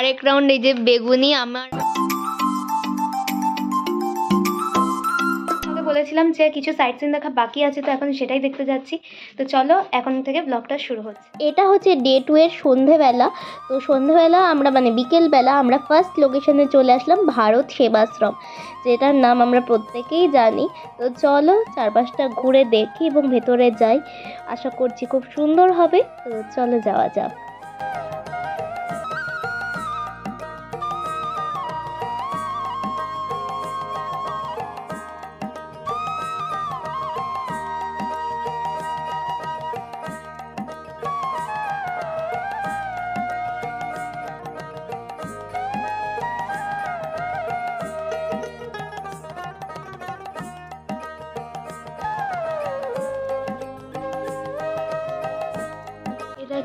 আরেক রাউন্ড এই যে বেগুনি আমার বলেছিলাম যে কিছু সাইট সিন দেখা বাকি আছে, তো এখন সেটাই দেখতে যাচ্ছি। তো চলো এখন থেকে ব্লগটা শুরু হচ্ছে। এটা হচ্ছে ডে 2 এর সন্ধেবেলা। তো সন্ধেবেলা আমরা বিকেলবেলা আমরা ফার্স্ট লোকেশনে চলে আসলাম ভারত সেবাশ্রম, যেটার নাম আমরা প্রত্যেকেই জানি। তো চলো চারপাশটা ঘুরে দেখি এবং ভেতরে যাই, আশা করছি খুব সুন্দর হবে। তো চলো যাওয়া যাক।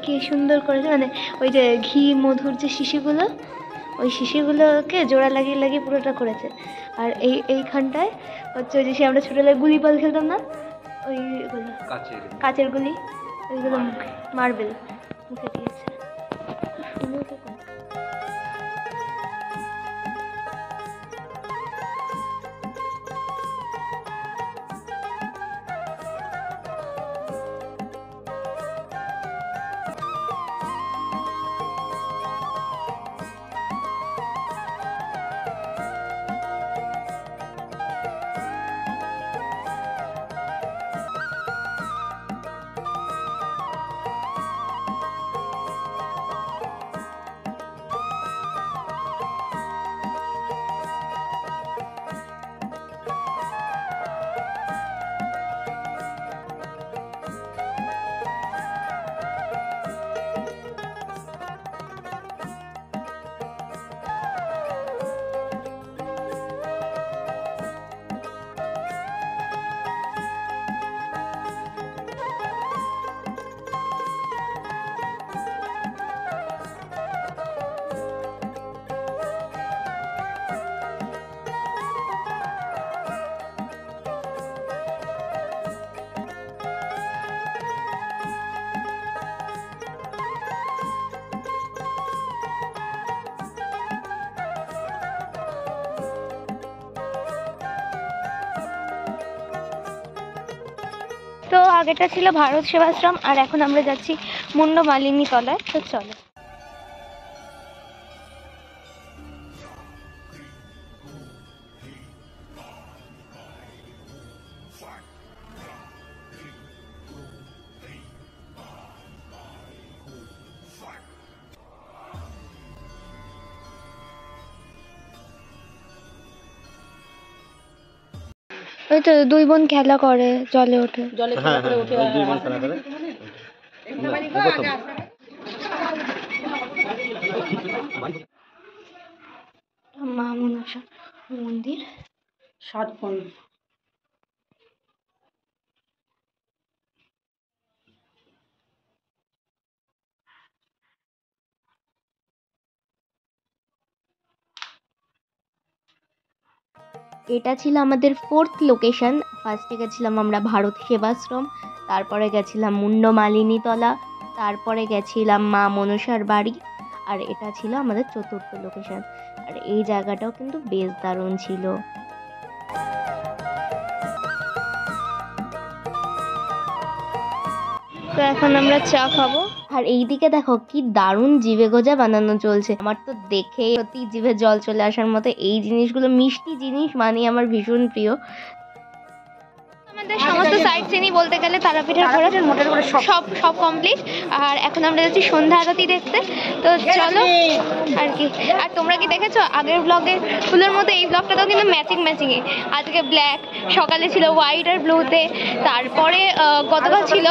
কি সুন্দর করেছে, ওই যে ঘি মধুর যে শিশিগুলো, ওই শিশিগুলোকে জোড়া লাগিয়ে লাগিয়ে পুরোটা করেছে। আর এইখানটায় হচ্ছে ওই যে আমরা ছোটবেলায় গুলি বল খেলতাম না, ওইগুলো কাচের গুলি, ওইগুলো মুখে মার্বেল মুখে দিয়েছে। সুন্দর করে। তো আগেটা ছিল ভারত সেবাশ্রম, আর এখন আমরা যাচ্ছি মুন্ড মালিনী তলায়। তো চলো। ওই তো দুই বোন খেলা করে, জলে ওঠে, জলে খেলা করে উঠে, দুই বোন খেলা করে। মা মনসা মন্দির 7 কোণ। এটা ছিল আমাদের 4th লোকেশন। ফার্স্টে গেছিলাম আমরা ভারত সেবাশ্রম, তারপরে গেছিলাম মুন্ড মালিনী তলা, তারপরে গেছিলাম মা মনসার বাড়ি, আর এটা ছিল আমাদের 4th লোকেশন। আর এই জায়গাটাও কিন্তু বেশ দারুণ ছিল। তো এখন আমরা চা খাবো। আর এইদিকে দেখো কি দারুণ জিভে গজা বানানো চলছে, আমার তো দেখে সত্যি জিভে জল চলে আসার মতো। এই জিনিসগুলো মিষ্টি জিনিস মানে আমার ভীষণ প্রিয়। আমাদের সমস্ত সাইট সিনই বলতে গেলে তারাপীঠের ঘোরা সব কমপ্লিট। আর এখন আমরা যাচ্ছি সন্ধ্যা আরতি দেখতে। তো চলো আর কি। আর তোমরা কি দেখেছো আগের ব্লগের মতো এই ব্লগটাতেও কিন্তু ম্যাচিংয়ে, আজকে ব্ল্যাক, সকালে ছিল হোয়াইট আর ব্লুতে, তারপরে গতকাল ছিল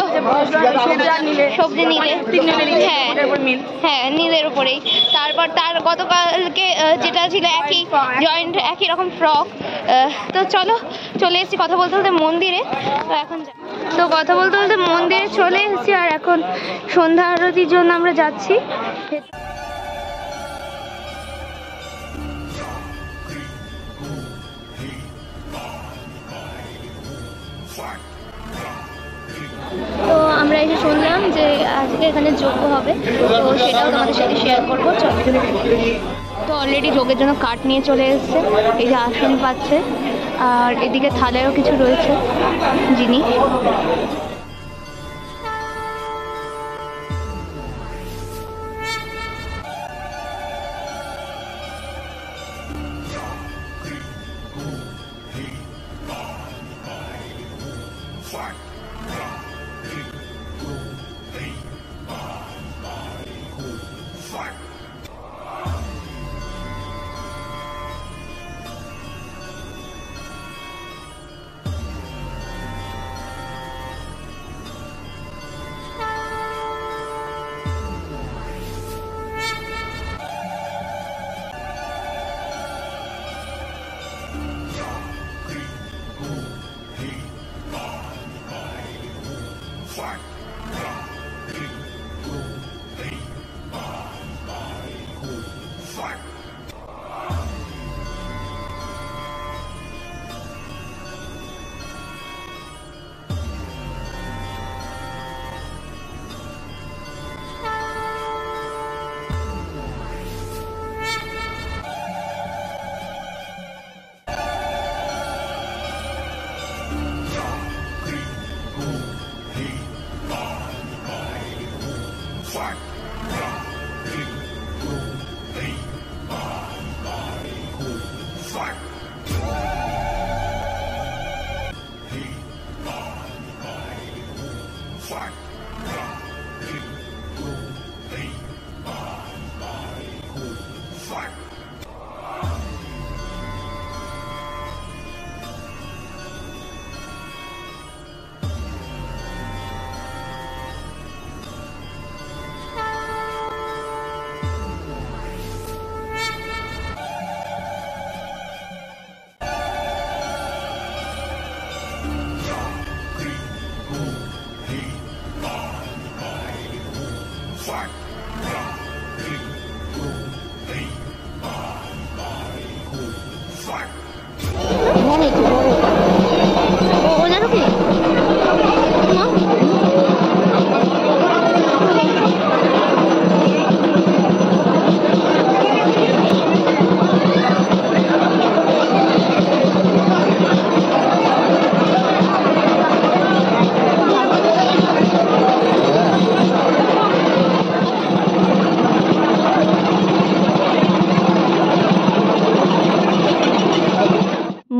সবজি নীলে, হ্যাঁ নীলের উপরেই। তারপর তার গতকালকে যেটা ছিল একই জয়েন্ট একই রকম ফ্রক। তো চলো চলে এসেছি কথা বলতে বলতে মন্দিরে। তো এখন কথা বলতে বলতে মন্দিরে চলে এসেছি, আর এখন সন্ধ্যা আরতির জন্য আমরা যাচ্ছি। তো আমরা এসে শুনলাম যে আজকে এখানে যজ্ঞ হবে, তো সেটাও তোমাদের সাথে শেয়ার করবো। চলো। তো অলরেডি যোগের জন্য কাঠ নিয়ে চলে এসছে, এই যে আসন পাচ্ছে, আর এদিকে থালেরও কিছু রয়েছে জিনিস।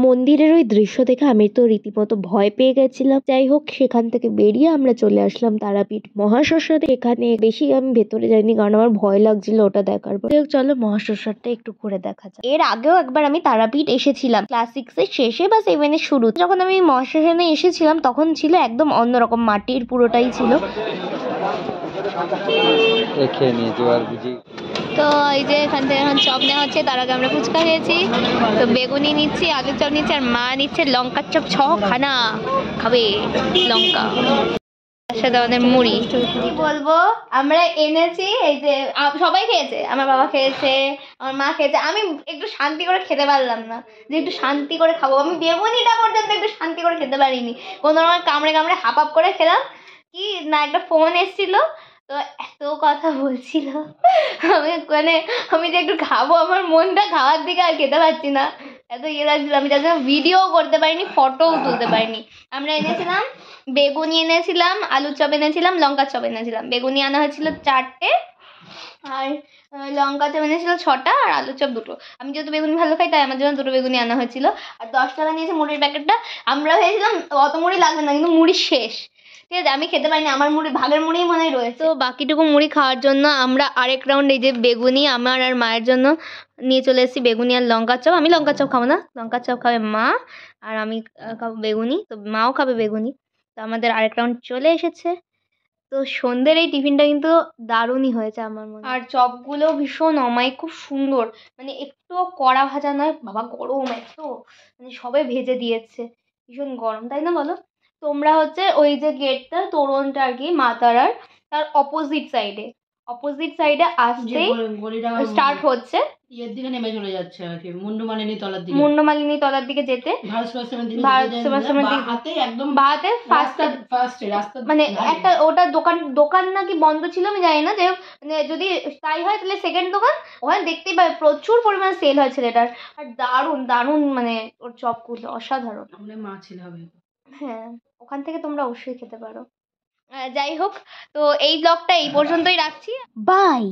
মন্দিরের ওই দৃশ্য দেখে আমি তো রীতিমতো ভয় পেয়ে গেছিলাম। যাই হোক, সেখান থেকে বেরিয়ে আমরা চলে আসলাম তারাপীঠ মহাশ্মশানে। এখানে বেশি আমি ভেতরে যাইনি, কারণ আমার ভয় লাগছিল ওটা দেখার পর। চলো মহাশ্মশানটা একটু ঘুরে দেখা যায়। এর আগেও একবার আমি তারাপীঠ এসেছিলাম, ক্লাস 6 এর শেষে বা 7 এর শুরু। যখন আমি মহাশ্মশানে এসেছিলাম তখন ছিল একদম অন্যরকম, মাটির পুরোটাই ছিল। তো এই যে এখান থেকে এখন চপ নেওয়া হচ্ছে, তার আগে আমরা ফুচকা খেয়েছি। তো বেগুনি নিচ্ছি, আলুর চপ নিচ্ছি, আর মা নিচ্ছে লঙ্কার চপ 6 খানা খাবে লঙ্কা, তার সাথে আমাদের মুড়ি। কি বলবো, আমরা এনেছি, এই যে সবাই খেয়েছে, আমার বাবা খেয়েছে, আমার মা খেয়েছে, আমি একটু শান্তি করে খেতে পারলাম না, যে একটু শান্তি করে খাবো। আমি বেগুনিটা পর্যন্ত একটু শান্তি করে খেতে পারিনি, কোনো রকম কামড়ে কামড়ে হাপ হাপ করে খেলাম। কি না, একটা ফোন এসেছিল, তো এত কথা বলছিল, আমি যে একটু খাবো, আমার মনটা খাওয়ার দিকে আর খেতে পারছি না, এত ইয়ে লাগছিল। আমি যার জন্য ভিডিও করতে পারিনি, ফটোও তুলতে পারিনি। আমরা এনেছিলাম বেগুনি, এনেছিলাম আলুর চপ, এনেছিলাম লঙ্কার চপ এনেছিলাম। বেগুনি আনা হয়েছিল 4টে, আর লঙ্কা চপ এনেছিল 6টা, আর আলুর চপ 2টো। আমি যেহেতু বেগুনি ভালো খাই, তাই আমার জন্য 2টো বেগুনি আনা হয়েছিল। আর 10 টাকা নিয়েছে মুড়ির প্যাকেটটা। আমরা ভেবেছিলাম অত মুড়ি লাগবে না, কিন্তু মুড়ি শেষ, ঠিক আছে, আমি খেতে পারিনি, আমার মুড়ি ভাগের মুড়ি মনে হয় রয়েছে। তো বাকিটুকু মুড়ি খাওয়ার জন্য আমরা আরেক রাউন্ড, এই যে বেগুনি আমার আর মায়ের জন্য নিয়ে চলে এসেছি, বেগুনি আর লঙ্কার চপ। আমি লঙ্কার চপ খাবো না, লঙ্কার চপ খাবে মা, আর আমি খাবো বেগুনি, তো মাও খাবে বেগুনি। তো আমাদের আরেক রাউন্ড চলে এসেছে। তো সন্ধ্যের এই টিফিনটা কিন্তু দারুণই হয়েছে আমার মনে হয়। আর চপগুলো ভীষণ অমায়িক, খুব সুন্দর, মানে একটুও কড়া ভাজা নয়, বাবা গরম এত, মানে সবে ভেজে দিয়েছে, ভীষণ গরম, তাই না বলো? তোমরা হচ্ছে ওই যে গেটটা, তোরণটা আর কি, মা তারার তার অপোজিট সাইডে, অপোজিট সাইডে আসতেই গলিটা স্টার্ট হচ্ছে, ইয়ের দিকে নেমে চলে যাচ্ছে আর কি, মুন্ডমালিনী তলার দিকে, মুন্ডমালিনী তলার দিকে যেতে ভারত সেবাশ্রমের দিকে ভারত যেতে সেবাশ্রমের বাঁ দিকে হাতে একদম বাহাতে ফার্স্ট রাস্তা মানে একটা ওটা দোকান দোকান নাকি বন্ধ ছিল আমি জানি না, যাই হোক মানে যদি তাই হয় তাহলে সেকেন্ড দোকান ওখানে দেখতেই পাই প্রচুর পরিমাণে সেল হয় ছেলেটার। আর দারুণ দারুণ মানে ওর চপগুলো অসাধারণ। আমাদের মা ছিল হবে। হ্যাঁ, ওখান থেকে তোমরা অবশ্যই খেতে পারো। যাই হোক, তো এই ব্লগটা এই পর্যন্তই রাখছি। বাই।